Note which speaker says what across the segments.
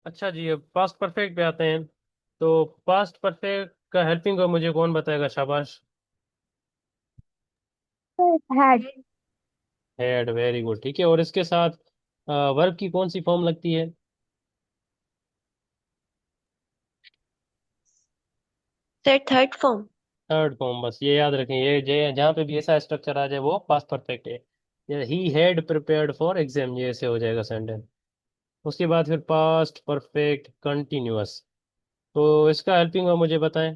Speaker 1: अच्छा जी, अब past perfect पे आते हैं। तो पास्ट परफेक्ट का हेल्पिंग वर्ब मुझे कौन बताएगा? शाबाश।
Speaker 2: हैड।
Speaker 1: Had, very good. ठीक है, और इसके साथ वर्ब की कौन सी फॉर्म लगती है?
Speaker 2: Sir third form.
Speaker 1: Third form. बस ये याद रखें, ये जहाँ पे भी ऐसा स्ट्रक्चर आ जाए वो पास्ट परफेक्ट है। ही हैड प्रिपेयर्ड फॉर एग्जाम, ये ऐसे हो जाएगा सेंटेंस। उसके बाद फिर पास्ट परफेक्ट कंटिन्यूअस। तो इसका हेल्पिंग वर्ब मुझे बताएं।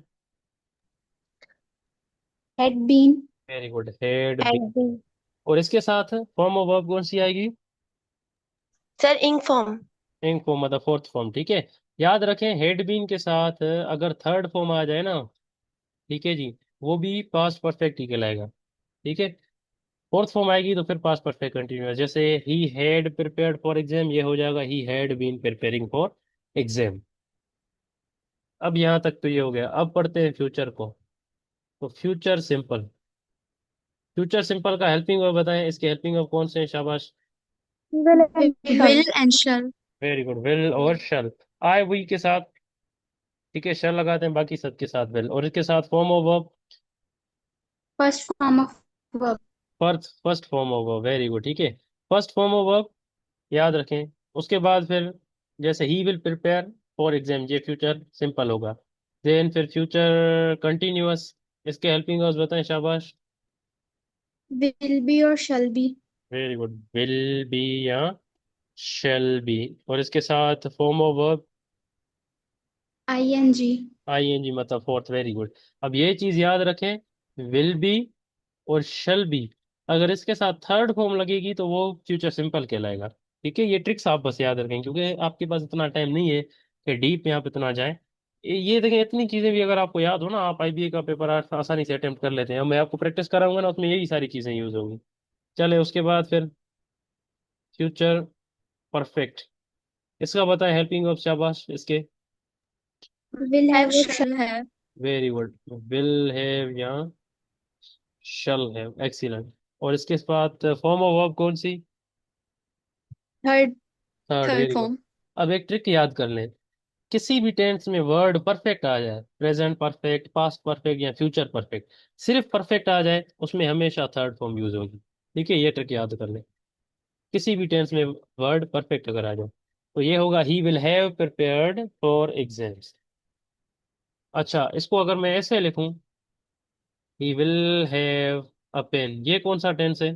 Speaker 2: Had been.
Speaker 1: Very good, had be.
Speaker 2: Had been.
Speaker 1: और इसके साथ फॉर्म ऑफ वर्ब कौन सी आएगी?
Speaker 2: Sir ing form.
Speaker 1: Ing form, मतलब फोर्थ फॉर्म। ठीक है, याद रखें हेड बीन के साथ अगर थर्ड फॉर्म आ जाए ना, ठीक है जी, वो भी पास्ट परफेक्ट ही कहलाएगा। ठीक है, फोर्थ फॉर्म आएगी तो फिर पास्ट परफेक्ट कंटिन्यूअस। जैसे he had prepared for exam, ये हो जाएगा he had been preparing for exam. अब यहाँ तक तो ये हो गया, अब पढ़ते हैं फ्यूचर को। तो फ्यूचर सिंपल। फ्यूचर सिंपल का हेल्पिंग वर्ब बताएं, इसके हेल्पिंग वर्ब कौन से हैं? शाबाश।
Speaker 2: Will and
Speaker 3: will
Speaker 2: shall.
Speaker 3: and shall.
Speaker 1: Very good, will और शल। आए वी के साथ, ठीक है, शल लगाते हैं, बाकी सब के साथ विल। और इसके साथ form of verb,
Speaker 3: First form of verb.
Speaker 1: First first form of verb, very good. ठीक है, फर्स्ट फॉर्म ऑफ वर्ब याद रखें। उसके बाद फिर जैसे ही विल प्रिपेयर फॉर एग्जाम, ये फ्यूचर सिंपल होगा। देन फिर फ्यूचर कंटिन्यूअस, इसके हेल्पिंग वर्ब्स बताएं। शाबाश।
Speaker 3: Will be or shall be.
Speaker 1: Very good, will be या शेल बी। और इसके साथ form of verb
Speaker 3: ing.
Speaker 1: ING, मतलब फोर्थ। Very good. अब ये चीज याद रखें, विल बी और शेल बी, अगर इसके साथ थर्ड फॉर्म लगेगी तो वो फ्यूचर सिंपल कहलाएगा। ठीक है, ये ट्रिक्स आप बस याद रखें, क्योंकि आपके पास इतना टाइम नहीं है कि डीप यहाँ पे इतना जाए। ये देखें, इतनी चीजें भी अगर आपको याद हो ना, आप आईबीए का पेपर आसानी से अटेम्प्ट कर लेते हैं। अब मैं आपको प्रैक्टिस कराऊंगा ना, उसमें यही सारी चीजें यूज होंगी। चले उसके बाद फिर फ्यूचर परफेक्ट, इसका बताएं हेल्पिंग ऑफ। शाबाश इसके।
Speaker 3: Will have, shall have.
Speaker 1: Very good, will have या शल हैव, एक्सीलेंट। और इसके बाद फॉर्म ऑफ वर्ब कौन सी?
Speaker 3: Third,
Speaker 1: third,
Speaker 3: third
Speaker 1: very good.
Speaker 3: form.
Speaker 1: अब एक ट्रिक याद कर लें, किसी भी टेंस में वर्ड परफेक्ट आ जाए, प्रेजेंट परफेक्ट, पास्ट परफेक्ट या फ्यूचर परफेक्ट, सिर्फ परफेक्ट आ जाए उसमें हमेशा थर्ड फॉर्म यूज होगी। ठीक है, ये ट्रिक याद कर लें। किसी भी टेंस में वर्ड परफेक्ट अगर आ जाए तो ये होगा he will have prepared for exams. अच्छा, इसको अगर मैं ऐसे लिखूं, he will have a pen, ये कौन सा टेंस है?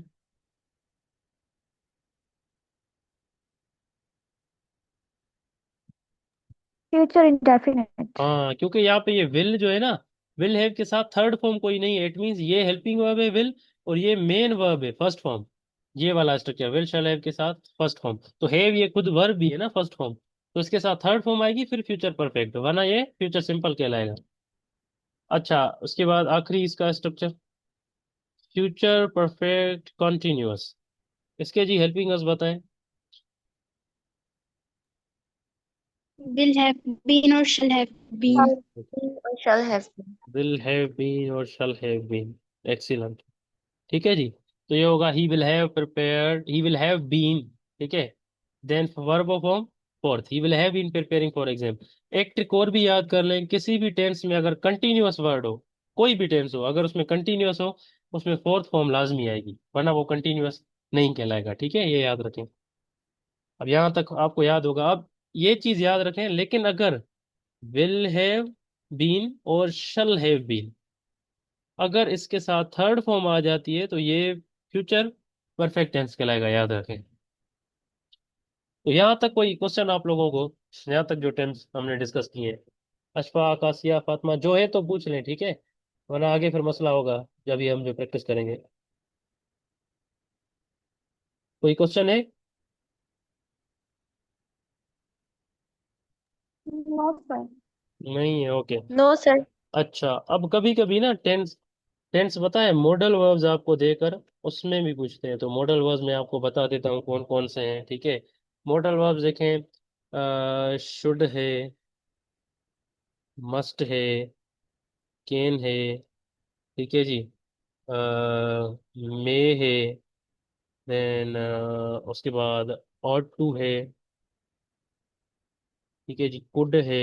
Speaker 2: Future indefinite.
Speaker 1: हाँ, क्योंकि यहाँ पे ये विल जो है ना, विल हैव के साथ थर्ड फॉर्म कोई नहीं है। इट मींस ये हेल्पिंग वर्ब है विल, और ये मेन वर्ब है फर्स्ट फॉर्म। ये वाला स्ट्रक्चर, विल शैल हैव के साथ फर्स्ट फॉर्म, तो हैव ये खुद वर्ब भी है ना फर्स्ट फॉर्म, तो इसके साथ थर्ड फॉर्म आएगी फिर फ्यूचर परफेक्ट, वरना ये फ्यूचर सिंपल कहलाएगा। अच्छा, उसके बाद आखिरी इसका स्ट्रक्चर, फ्यूचर परफेक्ट कंटिन्यूअस, इसके जी हेल्पिंग वर्ब्स बताएं।
Speaker 3: Will have been or shall have
Speaker 2: Shall
Speaker 3: been.
Speaker 2: be or shall have been.
Speaker 1: Will have been और शैल हैव बीन, एक्सीलेंट। ठीक है जी, तो ये होगा he will have prepared, he will have been. ठीक है, then verb of form fourth, he will have been preparing for exam. एक trick और भी याद कर लें, किसी भी टेंस में अगर कंटिन्यूअस वर्ड हो, कोई भी टेंस हो, अगर उसमें कंटिन्यूअस हो, उसमें फोर्थ फॉर्म लाजमी आएगी, वरना वो कंटिन्यूअस नहीं कहलाएगा। ठीक है, ये याद रखें। अब यहाँ तक आपको याद होगा। अब ये चीज याद रखें, लेकिन अगर विल हैव बीन और शल हैव बीन, अगर इसके साथ थर्ड फॉर्म आ जाती है तो ये फ्यूचर परफेक्ट टेंस कहलाएगा, याद रखें। तो यहाँ तक कोई क्वेश्चन आप लोगों को, यहाँ तक जो टेंस हमने डिस्कस किए हैं? अशफाक, आसिया, फातिमा, जो है तो पूछ लें, ठीक है, वरना आगे फिर मसला होगा जब भी हम जो प्रैक्टिस करेंगे। कोई क्वेश्चन है?
Speaker 2: No sir.
Speaker 1: नहीं है, ओके।
Speaker 2: No sir.
Speaker 1: अच्छा, अब कभी कभी ना टेंस, टेंस बताए मॉडल वर्ब्स आपको देकर उसमें भी पूछते हैं, तो मॉडल वर्ब्स मैं आपको बता देता हूँ कौन कौन से हैं। ठीक है, मॉडल वर्ब्स देखें, शुड है, मस्ट है, कैन है, ठीक है जी, मे है, देन उसके बाद ऑट टू है, ठीक है जी, कुड है,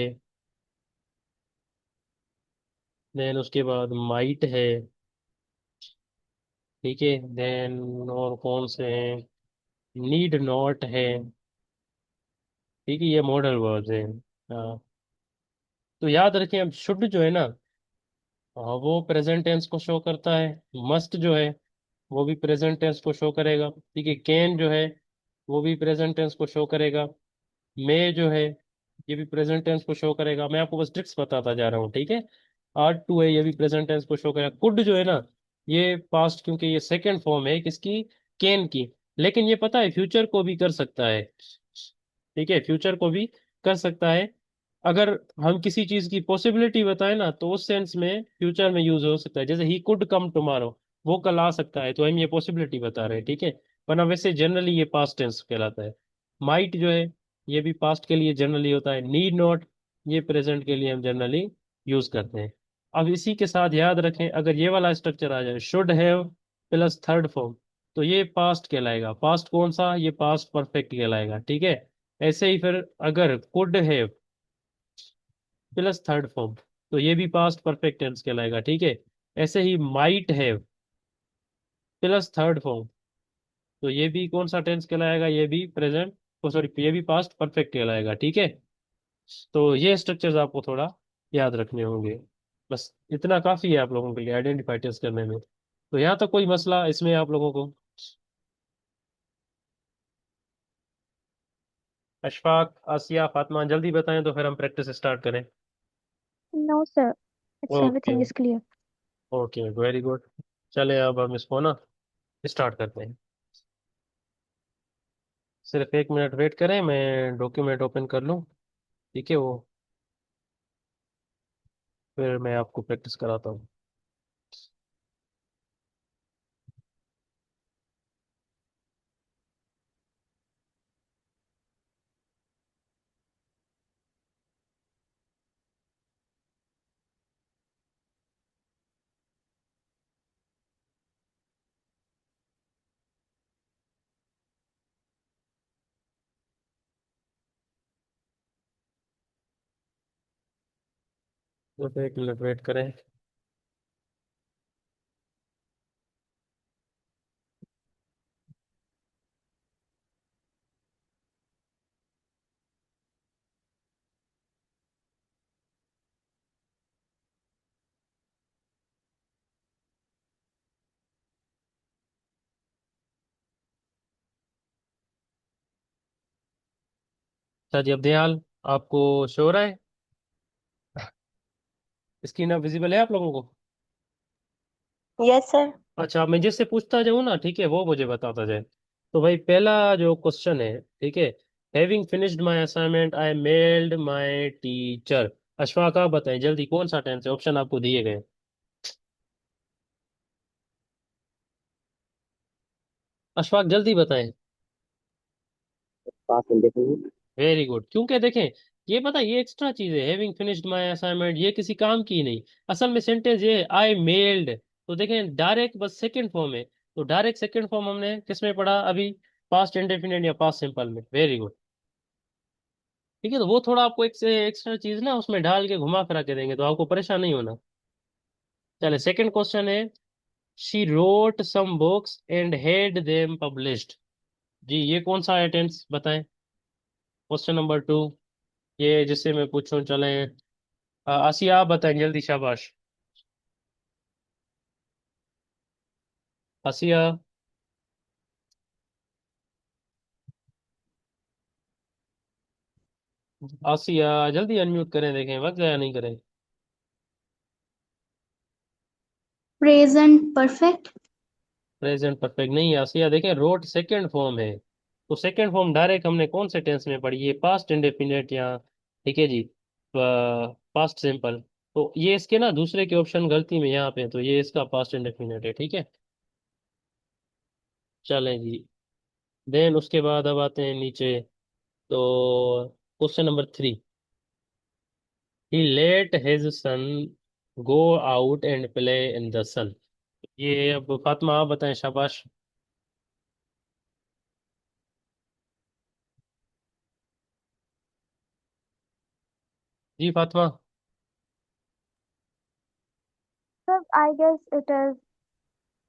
Speaker 1: देन उसके बाद माइट है, ठीक है, देन और कौन से हैं, नीड नॉट है, ठीक है, ये मॉडल वर्ड्स हैं। हाँ, तो याद रखें अब शुड जो है ना, हाँ, वो प्रेजेंट टेंस को शो करता है, मस्ट जो है वो भी प्रेजेंट टेंस को शो करेगा, ठीक है, कैन जो है वो भी प्रेजेंट टेंस को शो करेगा, मे जो है ये भी प्रेजेंट टेंस को शो करेगा, मैं आपको बस ट्रिक्स बताता जा रहा हूँ, ठीक है। आर्ट टू है, ये भी प्रेजेंट टेंस को शो करेगा, कुड जो है ना ये पास्ट, क्योंकि ये सेकंड फॉर्म है किसकी, कैन की, लेकिन ये पता है फ्यूचर को भी कर सकता है, ठीक है, फ्यूचर को भी कर सकता है। अगर हम किसी चीज की पॉसिबिलिटी बताएं ना तो उस सेंस में फ्यूचर में यूज हो सकता है, जैसे ही कुड कम टुमारो, वो कल आ सकता है, तो हम ये पॉसिबिलिटी बता रहे हैं, ठीक है, वरना वैसे जनरली ये पास्ट टेंस कहलाता है। माइट जो है ये भी पास्ट के लिए जनरली होता है, नीड नॉट ये प्रेजेंट के लिए हम जनरली यूज करते हैं। अब इसी के साथ याद रखें, अगर ये वाला स्ट्रक्चर आ जाए, should have plus third form, तो ये पास्ट कहलाएगा, पास्ट कौन सा, ये पास्ट परफेक्ट कहलाएगा, ठीक है। ऐसे ही फिर अगर could have plus third form, तो ये भी पास्ट परफेक्ट टेंस कहलाएगा, ठीक है। ऐसे he might have plus third form, तो ये भी कौन सा टेंस कहलाएगा, ये भी प्रेजेंट, ओ सॉरी, ये भी पास्ट परफेक्ट कहलाएगा, ठीक है। तो ये स्ट्रक्चर्स आपको थोड़ा याद रखने होंगे, बस इतना काफी है आप लोगों के लिए आइडेंटिफाई टेस्ट करने में। तो यहाँ तक कोई मसला इसमें आप लोगों को? अशफाक, आसिया, फातिमा, जल्दी बताएं तो फिर हम प्रैक्टिस स्टार्ट करें।
Speaker 2: No, sir. It's
Speaker 1: okay,
Speaker 2: everything is clear.
Speaker 1: Okay, very good. चले अब हम इसको ना स्टार्ट करते हैं। सिर्फ 1 मिनट वेट करें, मैं डॉक्यूमेंट ओपन कर लूँ, ठीक है, वो फिर मैं आपको प्रैक्टिस कराता हूँ। सिर्फ 1 मिनट वेट करें। अच्छा जी, अब ध्यान, आपको शो हो रहा है, स्क्रीन अब विजिबल है आप लोगों को?
Speaker 2: Yes, sir.
Speaker 1: अच्छा, मैं जिससे पूछता जाऊँ ना, ठीक है, वो मुझे बताता जाए। तो भाई पहला जो क्वेश्चन है, ठीक है, having finished my assignment I meld my teacher. Ashfaq आप बताएं जल्दी, कौन सा टेंस है, ऑप्शन आपको दिए गए। अशफाक जल्दी बताएं।
Speaker 4: पास में देखेंगे।
Speaker 1: वेरी गुड, क्योंकि देखें, ये पता है, ये एक्स्ट्रा चीज है, हैविंग फिनिश्ड माय असाइनमेंट, ये किसी काम की ही नहीं। असल में सेंटेंस ये है, आई मेल्ड, तो देखें डायरेक्ट बस सेकंड फॉर्म है, तो डायरेक्ट सेकंड फॉर्म हमने किस में पढ़ा अभी, पास्ट इंडेफिनिट या पास्ट सिंपल में, वेरी गुड, ठीक है। तो वो थोड़ा आपको एक से एक्स्ट्रा चीज ना उसमें डाल के घुमा फिरा के देंगे, तो आपको परेशान नहीं होना। चले, सेकंड क्वेश्चन है, she wrote some books and had them published, जी ये कौन सा है टेंस बताएं। क्वेश्चन नंबर 2, ये जिससे मैं पूछूं, चले, आसिया आप बताएं जल्दी, शाबाश। आसिया, आसिया जल्दी अनम्यूट करें, देखें वक्त जाया नहीं करें।
Speaker 3: Present perfect.
Speaker 1: प्रेजेंट परफेक्ट नहीं है आसिया, देखें रोट सेकंड फॉर्म है, तो सेकंड फॉर्म डायरेक्ट हमने कौन से टेंस में पढ़ी है, पास्ट इंडेफिनिट या, ठीक है जी, पास्ट सिंपल, तो ये इसके ना दूसरे के ऑप्शन गलती में यहाँ पे हैं, तो ये इसका पास्ट इंडेफिनिट है, ठीक है। चलें जी, देन उसके बाद अब आते हैं नीचे, तो question number 3, he let his son go out and play in the sun, ये अब फातिमा आप बताएं, शाबाश। जी Fatima.
Speaker 2: Sir, I guess it is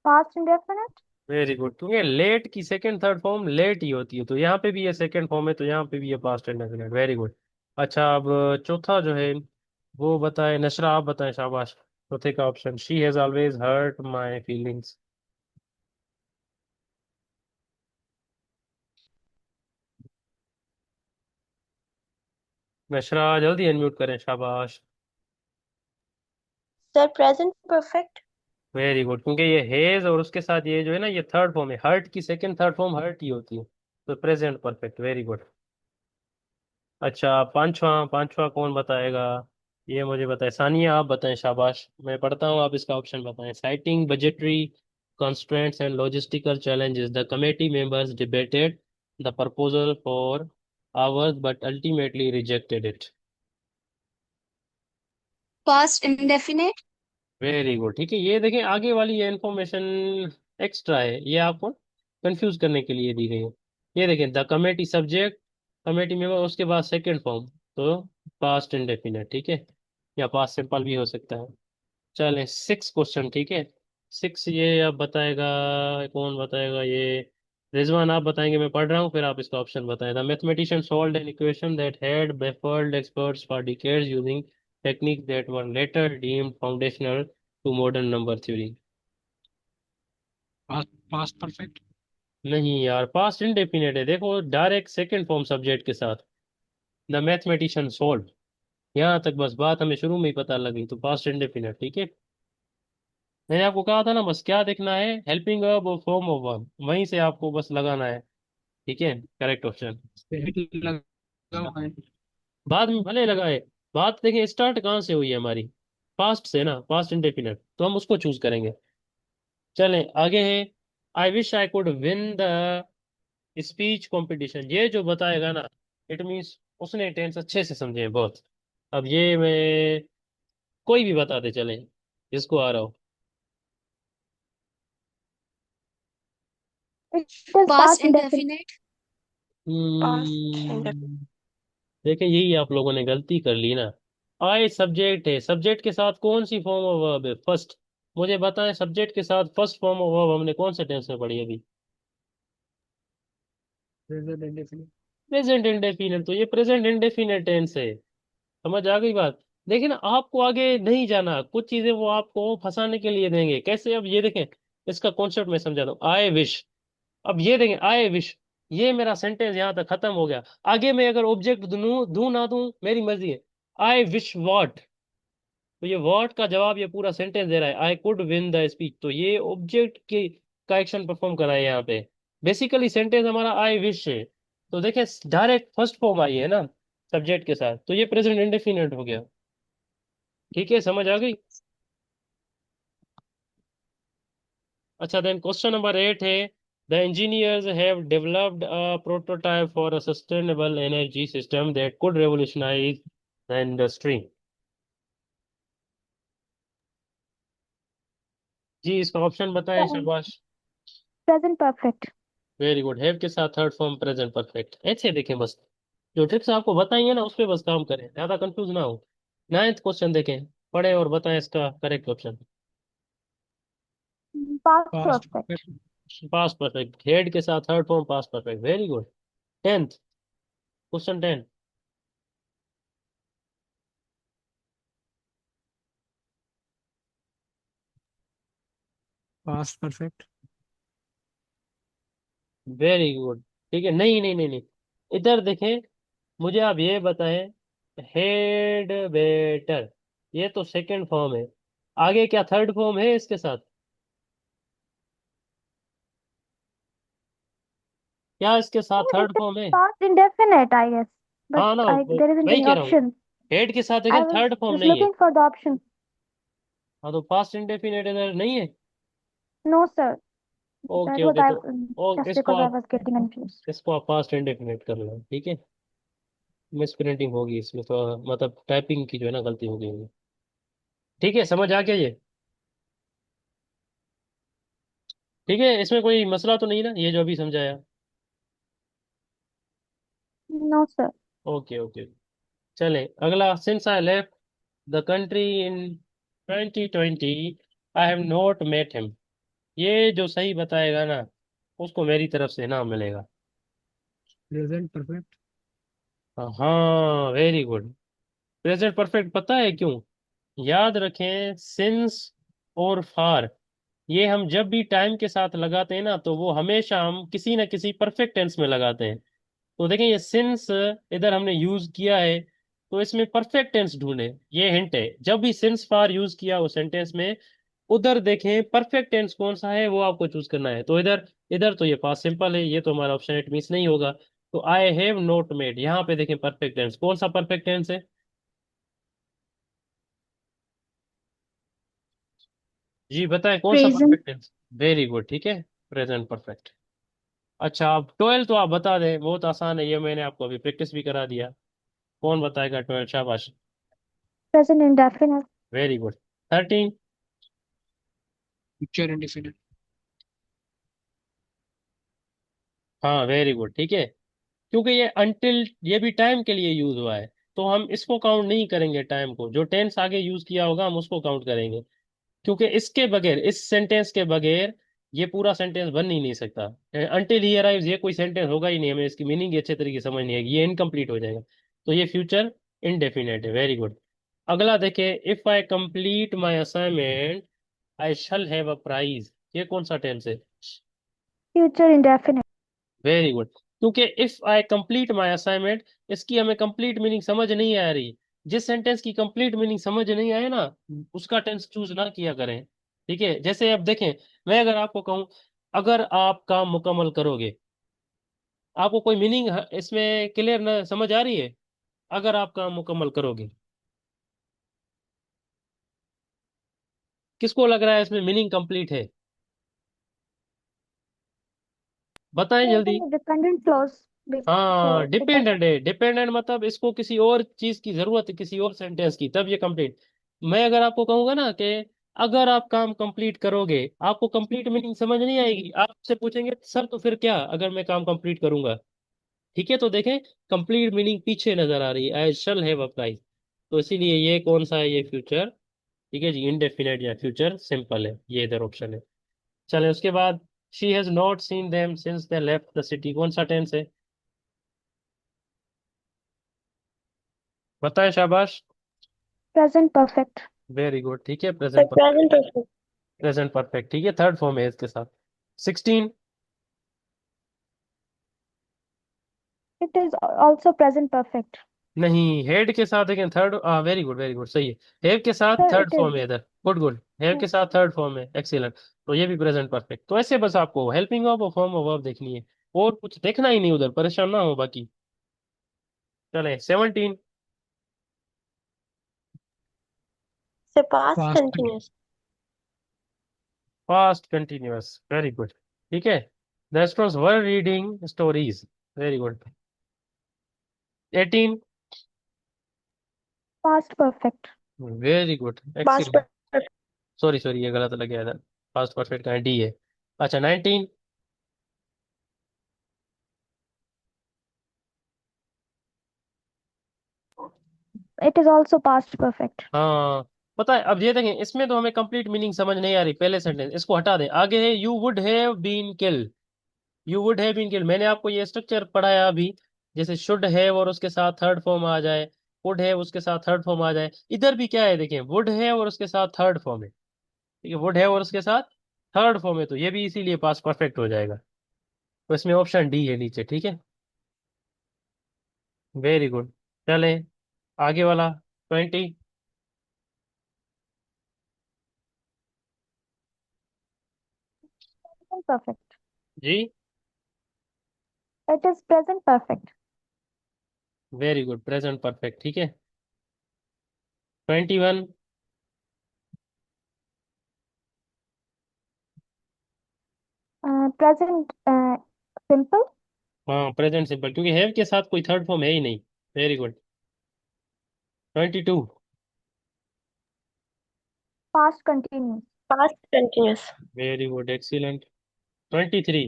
Speaker 2: past indefinite.
Speaker 1: Very good, क्योंकि लेट की सेकंड थर्ड फॉर्म लेट ही होती है, तो यहाँ पे भी ये सेकंड फॉर्म है, तो यहाँ पे भी ये पास्ट इंडेफिनिट। Very good. अच्छा, अब चौथा जो है वो बताए, नशरा आप बताएं, शाबाश। चौथे का option, she has always hurt my feelings. Nashra जल्दी अनम्यूट करें, शाबाश।
Speaker 2: Sir, present perfect.
Speaker 1: Very good, क्योंकि ये हेज और उसके साथ ये जो है ना, ये थर्ड फॉर्म है, हर्ट की सेकंड थर्ड फॉर्म हर्ट ही होती है, तो प्रेजेंट परफेक्ट। Very good. अच्छा, पांचवा पांचवा कौन बताएगा? ये मुझे बताए, सानिया आप बताएं, शाबाश। मैं पढ़ता हूँ, आप इसका ऑप्शन बताएं। Citing budgetary constraints and logistical challenges, the committee members debated the proposal for hours but ultimately rejected it.
Speaker 3: Past indefinite.
Speaker 1: Very good, ठीक है। ये देखें, आगे वाली ये इंफॉर्मेशन एक्स्ट्रा है, ये आपको कंफ्यूज करने के लिए दी गई है। ये देखें, the committee subject, committee member, उसके बाद सेकंड फॉर्म, तो पास्ट इंडेफिनिट, ठीक है, या पास्ट सिंपल भी हो सकता है। चलें, सिक्स क्वेश्चन, ठीक है। सिक्स, ये अब बताएगा, कौन बताएगा ये? रिजवान आप बताएंगे, मैं पढ़ रहा हूँ, फिर आप इसका ऑप्शन बताएं। The mathematician solved an equation that had baffled experts for decades using techniques that were later deemed foundational to modern number theory.
Speaker 4: Past past perfect.
Speaker 1: नहीं यार, पास्ट इंडेफिनिट है, देखो डायरेक्ट सेकंड फॉर्म सब्जेक्ट के साथ। The mathematician solve, यहाँ तक बस बात हमें शुरू में ही पता लगी, तो पास्ट इंडेफिनिट, ठीक है। मैंने आपको कहा था ना, बस क्या देखना है, हेल्पिंग वर्ब और फॉर्म ऑफ वर्ब, वहीं से आपको बस लगाना है, ठीक है। Correct option.
Speaker 4: सेट लगा हुआ है।
Speaker 1: बाद में भले लगाए, बात देखें स्टार्ट कहाँ से हुई है हमारी, पास्ट से ना, पास्ट इंडेफिनिट, तो हम उसको चूज करेंगे। चलें आगे है। I wish I could win the speech competition, ये जो बताएगा ना, इट मीन्स उसने टेंस अच्छे से समझे हैं बहुत। अब ये मैं, कोई भी बताते चले, जिसको आ रहा हो।
Speaker 2: It is
Speaker 3: Past
Speaker 2: past indefinite.
Speaker 3: indefinite.
Speaker 2: Past indefinite.
Speaker 1: देखिए, यही आप लोगों ने गलती कर ली ना। आई सब्जेक्ट है, सब्जेक्ट के साथ कौन सी फॉर्म ऑफ वर्ब है? फर्स्ट। मुझे बताएं, सब्जेक्ट के साथ फर्स्ट फॉर्म ऑफ वर्ब हमने कौन से टेंस में पढ़ी अभी?
Speaker 4: Present indefinite.
Speaker 1: प्रेजेंट इंडेफिनिट, तो ये प्रेजेंट इंडेफिनिट टेंस है। समझ आ गई बात? देखिए ना, आपको आगे नहीं जाना, कुछ चीजें वो आपको फंसाने के लिए देंगे, कैसे? अब ये देखें, इसका कॉन्सेप्ट मैं समझाता हूँ। आई विश, अब ये देखें, आई विश, ये मेरा सेंटेंस यहाँ तक खत्म हो गया। आगे मैं अगर ऑब्जेक्ट दूं दूं ना दूं, मेरी मर्जी है। आई विश वॉट, तो ये वॉट का जवाब ये पूरा सेंटेंस दे रहा है। I could win the speech, तो ये ऑब्जेक्ट की का एक्शन परफॉर्म करा है यहाँ पे। बेसिकली सेंटेंस हमारा आई विश है, तो देखें डायरेक्ट फर्स्ट फॉर्म आई है ना सब्जेक्ट के साथ, तो ये प्रेजेंट इंडेफिनिट हो गया। ठीक है, समझ आ गई? अच्छा, देन क्वेश्चन नंबर 8 है। The engineers have developed a prototype for a sustainable energy system that could revolutionise the industry. जी, इसका ऑप्शन बताएं, शाबाश।
Speaker 2: Present perfect.
Speaker 1: Very good, have के साथ थर्ड फॉर्म प्रेजेंट परफेक्ट। ऐसे देखें बस, जो ट्रिक्स आपको बताएंगे ना, उस पर बस काम करें, ज्यादा कंफ्यूज ना हो। नाइन्थ क्वेश्चन देखें, पढ़े और बताएं इसका correct option.
Speaker 2: Past
Speaker 4: past
Speaker 2: perfect.
Speaker 4: Perfect.
Speaker 1: Past perfect, had के साथ third form past perfect, very good. Tenth, question 10।
Speaker 4: Past perfect.
Speaker 1: Very good, ठीक है। नहीं नहीं नहीं नहीं, इधर देखें, मुझे आप ये बताएं, हेड बेटर, ये तो सेकंड फॉर्म है, आगे क्या थर्ड फॉर्म है इसके साथ? क्या इसके साथ
Speaker 2: No,
Speaker 1: third
Speaker 2: it is
Speaker 1: form है?
Speaker 2: past indefinite, I guess. But
Speaker 1: हाँ ना,
Speaker 2: there isn't
Speaker 1: वही
Speaker 2: any
Speaker 1: कह रहा हूँ,
Speaker 2: option.
Speaker 1: हेड के साथ
Speaker 2: I
Speaker 1: अगर
Speaker 2: was
Speaker 1: थर्ड फॉर्म
Speaker 2: just
Speaker 1: नहीं है,
Speaker 2: looking for the option.
Speaker 1: हाँ, तो पास्ट इंडेफिनिट इधर नहीं है।
Speaker 2: No, sir. That
Speaker 1: okay
Speaker 2: was
Speaker 1: okay,
Speaker 2: I
Speaker 1: तो
Speaker 2: just
Speaker 1: इसको
Speaker 2: because I
Speaker 1: आप,
Speaker 2: was getting confused.
Speaker 1: Past indefinite कर लो, ठीक है। मिस प्रिंटिंग होगी इसमें, तो मतलब टाइपिंग की जो है ना गलती हो गई होगी। ठीक है, समझ आ गया ये? ठीक है, इसमें कोई मसला तो नहीं ना, ये जो अभी समझाया?
Speaker 2: No, sir.
Speaker 1: Okay okay. चले अगला, since I left the country in 2020 I have not met him. ये जो सही बताएगा ना, उसको मेरी तरफ से इनाम मिलेगा।
Speaker 4: Present perfect.
Speaker 1: हाँ, वेरी गुड। प्रेजेंट परफेक्ट, पता है क्यों? याद रखें, सिंस और फार, ये हम जब भी टाइम के साथ लगाते हैं ना, तो वो हमेशा हम किसी ना किसी परफेक्ट टेंस में लगाते हैं। तो देखें, ये सिंस इधर हमने यूज किया है, तो इसमें परफेक्ट टेंस ढूंढे। ये हिंट है, जब भी सिंस फार यूज किया हो सेंटेंस में, उधर देखें परफेक्ट टेंस कौन सा है, वो आपको चूज करना है। तो इधर इधर तो ये पास्ट सिंपल है, ये तो हमारा ऑप्शन इट मींस नहीं होगा। तो आई हैव नोट मेड, यहाँ पे देखें परफेक्ट टेंस कौन सा परफेक्ट टेंस है। जी बताएं कौन सा
Speaker 3: Present.
Speaker 1: Perfect tense. Very good, ठीक है, प्रेजेंट परफेक्ट। अच्छा, अब 12 तो आप बता दें, बहुत आसान है, ये मैंने आपको अभी प्रैक्टिस भी करा दिया। कौन बताएगा 12? शाबाश।
Speaker 2: Present indefinite.
Speaker 1: Very good. 13।
Speaker 4: Future indefinite.
Speaker 1: हाँ, वेरी गुड, ठीक है। क्योंकि ये अनटिल, ये भी टाइम के लिए यूज हुआ है, तो हम इसको काउंट नहीं करेंगे। टाइम को, जो टेंस आगे यूज किया होगा, हम उसको काउंट करेंगे। क्योंकि इसके बगैर, इस सेंटेंस के बगैर ये पूरा सेंटेंस बन ही नहीं सकता। अनटिल ही अराइव्स, ये कोई सेंटेंस होगा ही नहीं, हमें इसकी मीनिंग अच्छे तरीके से समझ नहीं आएगी, ये इनकम्प्लीट हो जाएगा। तो ये फ्यूचर इनडेफिनेट है। Very good. अगला देखे, if I complete my assignment I shall have a prize. ये कौन सा टेंस है?
Speaker 2: Future indefinite.
Speaker 1: Very good. क्योंकि if I complete my assignment, इसकी हमें कंप्लीट मीनिंग समझ नहीं आ रही। जिस सेंटेंस की कंप्लीट मीनिंग समझ नहीं आए ना, उसका टेंस चूज ना किया करें। ठीक है, जैसे अब देखें, मैं अगर आपको कहूं, अगर आप काम मुकम्मल करोगे, आपको कोई मीनिंग इसमें क्लियर ना समझ आ रही है? अगर आप काम मुकम्मल करोगे, किसको लग रहा है इसमें मीनिंग कंप्लीट है? बताएं जल्दी।
Speaker 2: Present dependent clause.
Speaker 1: हाँ,
Speaker 2: So depend.
Speaker 1: डिपेंडेंट है। डिपेंडेंट मतलब इसको किसी और चीज की जरूरत है, किसी और सेंटेंस की, तब ये कंप्लीट। मैं अगर आपको कहूंगा ना कि अगर आप काम कंप्लीट करोगे, आपको कंप्लीट मीनिंग समझ नहीं आएगी, आपसे पूछेंगे सर तो फिर क्या, अगर मैं काम कंप्लीट करूंगा। ठीक है, तो देखें, कंप्लीट मीनिंग पीछे नजर आ रही है, आई शल हैव अप्लाई। तो इसीलिए ये कौन सा है? ये फ्यूचर, ठीक है जी, इनडेफिनेट या फ्यूचर सिंपल है, ये इधर ऑप्शन है। चले उसके बाद, she has not seen them since they left the city, कौन सा टेंस है? बताएं, शाबाश।
Speaker 2: Present perfect.
Speaker 1: वेरी गुड, ठीक है,
Speaker 3: The
Speaker 1: present perfect.
Speaker 3: present perfect.
Speaker 1: Present perfect, ठीक है, थर्ड फॉर्म है इसके साथ। 16।
Speaker 2: It is also present perfect.
Speaker 1: नहीं, हेड के साथ लेकिन third, very good, very good, सही है। हैव के साथ
Speaker 2: Sir,
Speaker 1: third
Speaker 2: it is.
Speaker 1: Form है इधर, गुड गुड, हैव
Speaker 2: Yeah.
Speaker 1: के साथ थर्ड फॉर्म है, एक्सीलेंट। तो ये भी प्रेजेंट परफेक्ट। तो ऐसे बस आपको हेल्पिंग ऑफ और फॉर्म ऑफ वर्ब देखनी है, और कुछ देखना ही नहीं, उधर परेशान ना हो बाकी। चले 17।
Speaker 3: The past
Speaker 4: past.
Speaker 3: continuous.
Speaker 1: Past continuous, very good, ठीक है। The students were reading stories, very good. 18।
Speaker 2: Past perfect.
Speaker 1: Very good,
Speaker 3: Past
Speaker 1: excellent.
Speaker 3: perfect.
Speaker 1: Sorry sorry, ये गलत लग गया था। पास्ट परफेक्ट का डी है। अच्छा, 19।
Speaker 2: It is also past perfect.
Speaker 1: हाँ, पता है, अब ये देखें, इसमें तो हमें कंप्लीट मीनिंग समझ नहीं आ रही, पहले सेंटेंस इसको हटा दें। आगे है you would have been kill. You would have been kill, मैंने आपको ये स्ट्रक्चर पढ़ाया अभी। जैसे शुड हैव और उसके साथ थर्ड फॉर्म आ जाए, वुड हैव उसके साथ थर्ड फॉर्म आ जाए, इधर भी क्या है देखें, वुड हैव और उसके साथ थर्ड फॉर्म है। ठीक है, वुड हैव और उसके साथ थर्ड फॉर्म है, तो ये भी इसीलिए पास परफेक्ट हो जाएगा। तो इसमें ऑप्शन डी है नीचे, ठीक है। Very good. चले आगे वाला, 20।
Speaker 2: Present perfect.
Speaker 1: जी,
Speaker 2: It is present perfect.
Speaker 1: Very good, present perfect, ठीक है। 21।
Speaker 2: Present simple.
Speaker 1: हाँ, प्रेजेंट सिंपल, क्योंकि हैव के साथ कोई थर्ड फॉर्म है ही नहीं। Very good. 22।
Speaker 2: Past continuous.
Speaker 3: Past continuous.
Speaker 1: Very good, excellent. 23।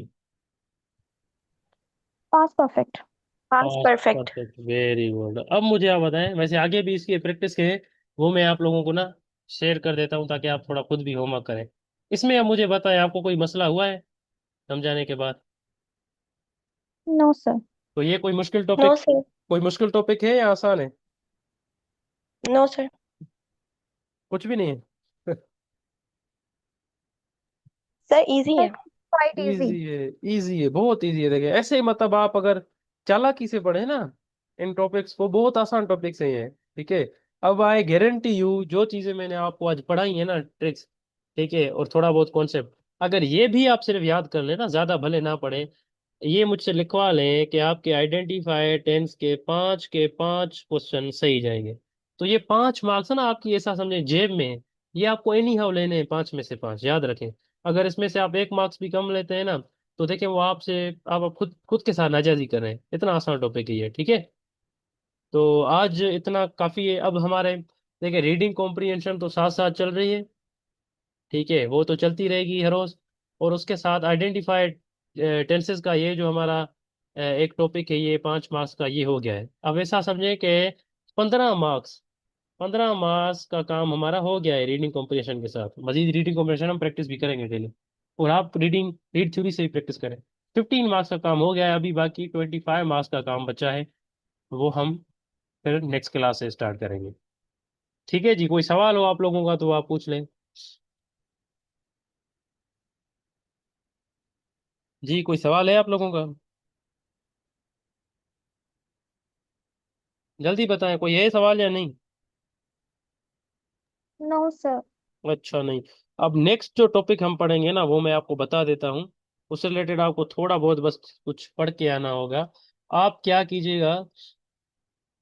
Speaker 2: Past perfect. Past
Speaker 1: past
Speaker 2: perfect.
Speaker 1: Perfect, very good. अब मुझे आप बताएं, वैसे आगे भी इसकी प्रैक्टिस के वो मैं आप लोगों को ना शेयर कर देता हूँ ताकि आप थोड़ा खुद भी होमवर्क करें। इसमें अब मुझे बताएं, आपको कोई मसला हुआ है समझाने के बाद?
Speaker 2: No sir.
Speaker 1: तो ये कोई मुश्किल
Speaker 2: नो
Speaker 1: टॉपिक,
Speaker 2: सर।
Speaker 1: कोई मुश्किल टॉपिक है या आसान है?
Speaker 2: No sir.
Speaker 1: कुछ भी नहीं है।
Speaker 2: सर इजी है। Quite easy.
Speaker 1: इजी है, इजी है, बहुत इजी है। देखिए ऐसे ही मतलब आप अगर चालाकी से पढ़े ना इन टॉपिक्स को, बहुत आसान टॉपिक्स हैं ये। ठीक है। अब आई गारंटी यू, जो चीजें मैंने आपको आज पढ़ाई है ना, ट्रिक्स, ठीक है, और थोड़ा बहुत कॉन्सेप्ट, अगर ये भी आप सिर्फ याद कर लेना, ज्यादा भले ना पढ़े, ये मुझसे लिखवा लें कि आपके आइडेंटिफाई टेंस के पांच क्वेश्चन सही जाएंगे, तो ये 5 मार्क्स है ना आपकी, ऐसा समझे जेब में है। ये आपको एनी हाउ लेने हैं, 5 में से 5, याद रखें। अगर इसमें से आप 1 मार्क्स भी कम लेते हैं ना, तो देखें वो आपसे, आप खुद खुद के साथ नाजायजी कर रहे हैं। इतना आसान टॉपिक है ये, ठीक है। तो आज इतना काफी है। अब हमारे देखिए रीडिंग कॉम्प्रिहेंशन तो साथ साथ चल रही है, ठीक है, वो तो चलती रहेगी हर रोज। और उसके साथ आइडेंटिफाइड टेंसेस का ये जो हमारा एक टॉपिक है, ये 5 मार्क्स का ये हो गया है। अब ऐसा समझे कि 15 मार्क्स, 15 मार्क्स का काम हमारा हो गया है रीडिंग कॉम्प्रिहेंशन के साथ। मजीद रीडिंग कॉम्प्रिहेंशन हम प्रैक्टिस भी करेंगे डेली, और आप रीड थ्योरी से भी प्रैक्टिस करें। 15 मार्क्स का काम हो गया है, अभी बाकी 25 मार्क्स का काम बचा है, वो हम फिर नेक्स्ट क्लास से स्टार्ट करेंगे। ठीक है जी, कोई सवाल हो आप लोगों का तो आप पूछ लें। जी कोई सवाल है आप लोगों का? जल्दी बताएं, कोई है सवाल या नहीं?
Speaker 2: No sir.
Speaker 1: अच्छा नहीं। अब नेक्स्ट जो टॉपिक हम पढ़ेंगे ना, वो मैं आपको बता देता हूँ। उससे रिलेटेड आपको थोड़ा बहुत बस कुछ पढ़ के आना होगा। आप क्या कीजिएगा,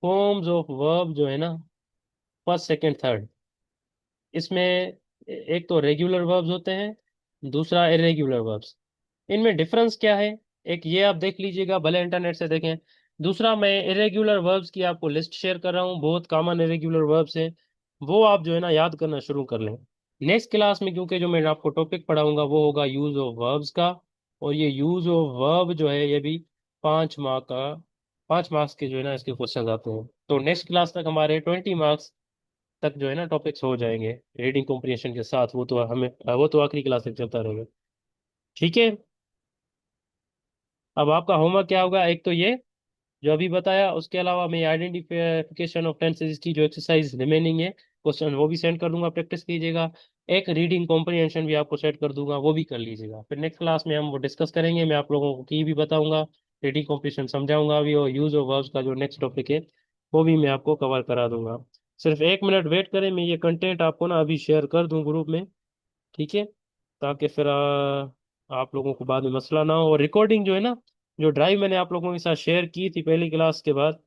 Speaker 1: फॉर्म्स ऑफ वर्ब जो है ना, फर्स्ट सेकंड थर्ड, इसमें एक तो रेगुलर वर्ब्स होते हैं, दूसरा इरेगुलर वर्ब्स। इनमें डिफरेंस क्या है, एक ये आप देख लीजिएगा, भले इंटरनेट से देखें। दूसरा, मैं इरेगुलर वर्ब्स की आपको लिस्ट शेयर कर रहा हूँ, बहुत कॉमन इरेगुलर वर्ब्स हैं, वो आप जो है ना याद करना शुरू कर लें। नेक्स्ट क्लास में क्योंकि जो मैं आपको टॉपिक पढ़ाऊंगा वो होगा यूज ऑफ वर्ब्स का, और ये यूज ऑफ वर्ब जो है ये भी 5 मार्क का, 5 मार्क्स के जो है ना इसके क्वेश्चन आते हैं। तो नेक्स्ट क्लास तक हमारे 20 मार्क्स तक जो है ना टॉपिक्स हो जाएंगे रीडिंग कॉम्प्रिहेंशन के साथ। वो तो आखिरी क्लास तक चलता रहेगा, ठीक है। अब आपका होमवर्क क्या होगा, एक तो ये जो अभी बताया, उसके अलावा मैं आइडेंटिफिकेशन ऑफ टेंसेस की जो एक्सरसाइज रिमेनिंग है क्वेश्चन, वो भी सेंड कर दूंगा, प्रैक्टिस कीजिएगा। एक रीडिंग कॉम्प्रिहेंशन भी आपको सेट कर दूंगा, वो भी कर लीजिएगा। फिर नेक्स्ट क्लास में हम वो डिस्कस करेंगे, मैं आप लोगों को की भी बताऊंगा, रीडिंग कॉम्प्रिहेंशन समझाऊंगा अभी, और यूज ऑफ वर्ब्स का जो नेक्स्ट टॉपिक है वो भी मैं आपको कवर करा दूंगा। सिर्फ 1 मिनट वेट करें, मैं ये कंटेंट आपको ना अभी शेयर कर दूं ग्रुप में, ठीक है, ताकि फिर आप लोगों को बाद में मसला ना हो। और रिकॉर्डिंग जो है ना, जो ड्राइव मैंने आप लोगों के साथ शेयर की थी पहली क्लास के बाद,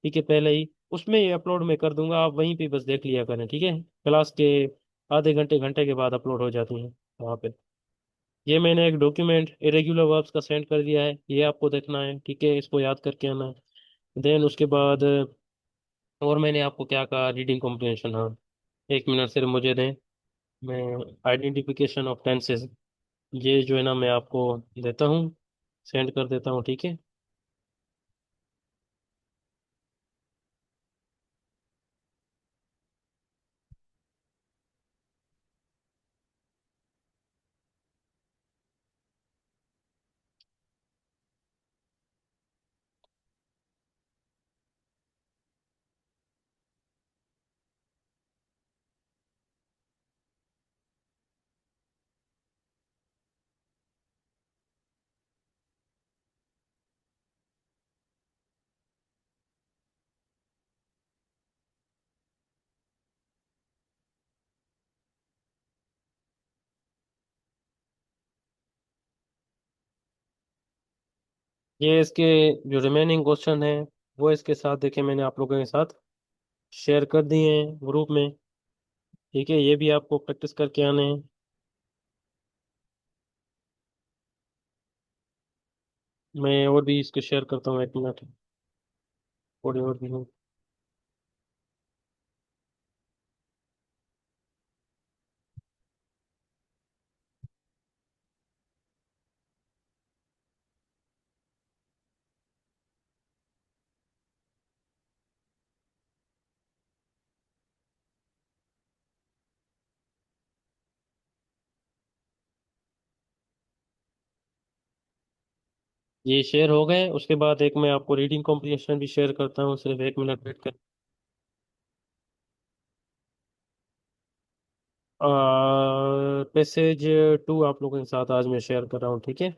Speaker 1: ठीक है, पहले ही उसमें ये अपलोड मैं कर दूंगा, आप वहीं पे बस देख लिया करें, ठीक है। क्लास के आधे घंटे घंटे के बाद अपलोड हो जाती हैं वहाँ पे। ये मैंने एक डॉक्यूमेंट इरेगुलर वर्ब्स का सेंड कर दिया है, ये आपको देखना है, ठीक है, इसको याद करके आना है। देन उसके बाद और मैंने आपको क्या कहा, रीडिंग कॉम्प्रिहेंशन, हाँ, 1 मिनट सिर्फ मुझे दें, मैं आइडेंटिफिकेशन ऑफ टेंसेस ये जो है ना मैं आपको देता हूँ, सेंड कर देता हूँ, ठीक है। ये इसके जो रिमेनिंग क्वेश्चन है वो इसके साथ देखे मैंने आप लोगों के साथ शेयर कर दिए हैं ग्रुप में, ठीक है, ये भी आपको प्रैक्टिस करके आने हैं। मैं और भी इसको शेयर करता हूँ, 1 मिनट, थोड़ी और भी हूँ। ये शेयर हो गए। उसके बाद एक मैं आपको रीडिंग कॉम्प्रिहेंशन भी शेयर करता हूँ, सिर्फ 1 मिनट वेट कर। पैसेज 2 आप लोगों के साथ आज मैं शेयर कर रहा हूँ, ठीक है।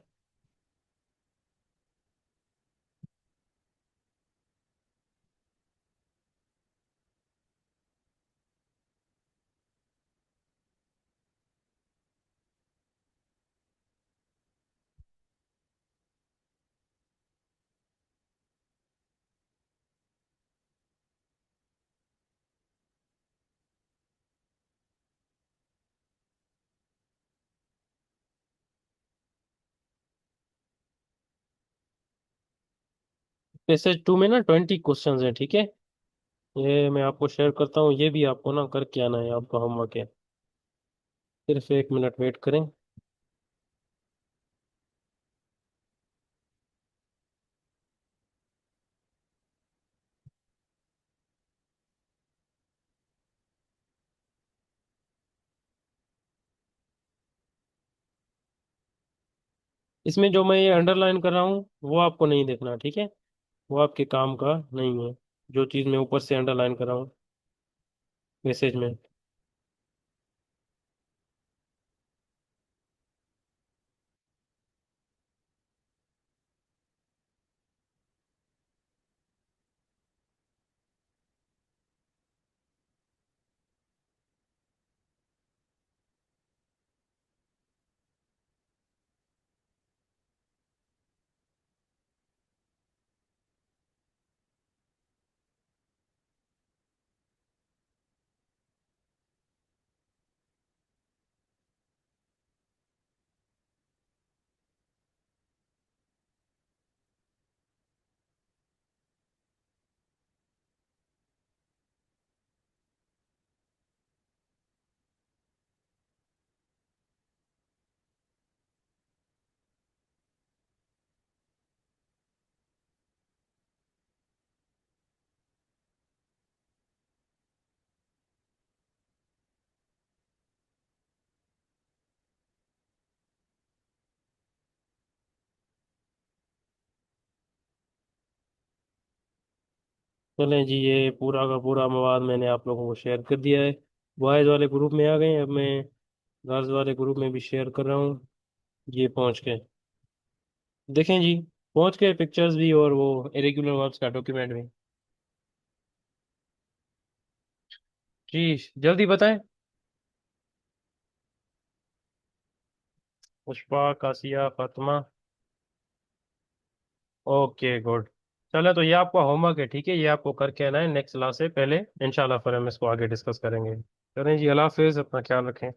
Speaker 1: पैसेज 2 में ना 20 क्वेश्चंस हैं, ठीक है। ये मैं आपको शेयर करता हूँ, ये भी आपको ना करके आना है, आपका होमवर्क है। सिर्फ 1 मिनट वेट करें। इसमें जो मैं ये अंडरलाइन कर रहा हूँ वो आपको नहीं देखना, ठीक है। वो आपके काम का नहीं है, जो चीज़ मैं ऊपर से अंडरलाइन कर रहा हूँ मैसेज में। चलें जी, ये पूरा का पूरा मवाद मैंने आप लोगों को शेयर कर दिया है। बॉयज़ वाले ग्रुप में आ गए, अब मैं गर्ल्स वाले ग्रुप में भी शेयर कर रहा हूँ। ये पहुँच गए, देखें जी। पहुँच गए पिक्चर्स भी और वो इरेगुलर वर्ब्स का डॉक्यूमेंट भी। जी जल्दी बताएं। पुष्पा, कासिया, फातिमा। Okay good. चलो तो ये आपका होमवर्क है, ठीक है। ये आपको करके आना है नेक्स्ट क्लास से पहले, इंशाल्लाह फिर हम इसको आगे डिस्कस करेंगे। चलें जी, अल्लाह हाफिज़, अपना ख्याल रखें।